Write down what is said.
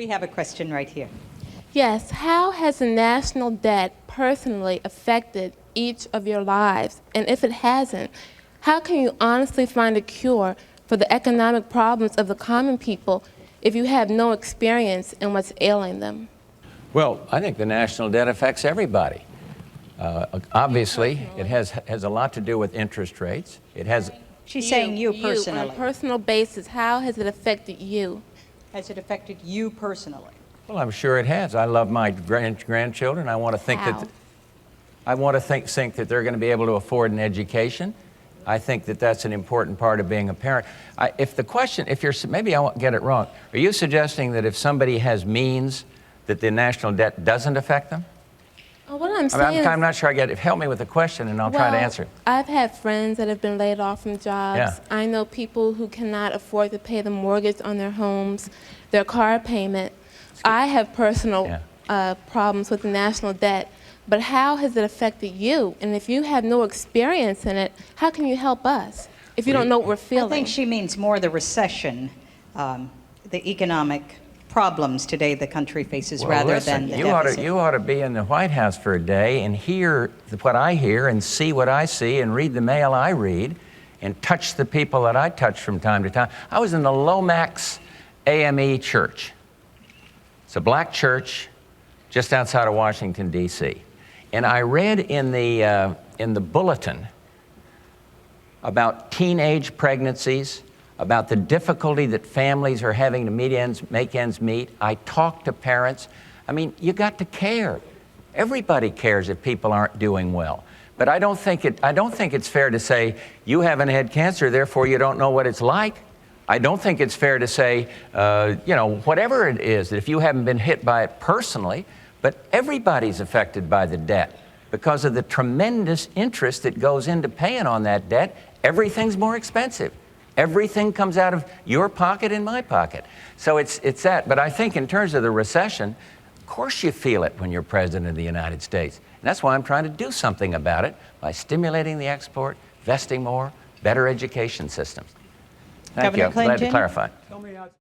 We have a question right here. Yes, how has the national debt personally affected each of your lives? And if it hasn't, how can you honestly find a cure for the economic problems of the common people if you have no experience in what's ailing them? Well, I think the national debt affects everybody. Obviously, it has a lot to do with interest rates. It has. She's saying you personally. On a personal basis, how has it affected you? Has it affected you personally? Well, I'm sure it has. I love my grandchildren. I want to think How? that think that they're going to be able to afford an education. I think that that's an important part of being a parent. Maybe I won't get it wrong. Are you suggesting that if somebody has means, that the national debt doesn't affect them? What I'm saying I'm not sure I get it. Help me with the question, and I'll try to answer it. I've had friends that have been laid off from jobs. Yeah. I know people who cannot afford to pay the mortgage on their homes, their car payment. I have personal problems with the national debt, but how has it affected you? And if you have no experience in it, how can you help us if you don't know what we're feeling? I think she means more the recession, the economic problems today the country faces, rather than the deficit. You ought to be in the White House for a day and hear what I hear and see what I see and read the mail I read and touch the people that I touch from time to time. I was in the Lomax AME Church. It's a black church just outside of Washington, D.C. And I read in the bulletin about teenage pregnancies, about the difficulty that families are having to make ends meet. I talked to parents. I mean, you got to care. Everybody cares if people aren't doing well. But I don't think it's fair to say you haven't had cancer, therefore you don't know what it's like. I don't think it's fair to say, whatever it is, that if you haven't been hit by it personally, but everybody's affected by the debt because of the tremendous interest that goes into paying on that debt. Everything's more expensive. Everything comes out of your pocket and my pocket. So it's that. But I think in terms of the recession, of course you feel it when you're president of the United States. And that's why I'm trying to do something about it by stimulating the export, investing more, better education systems. Thank you. I'm glad to clarify.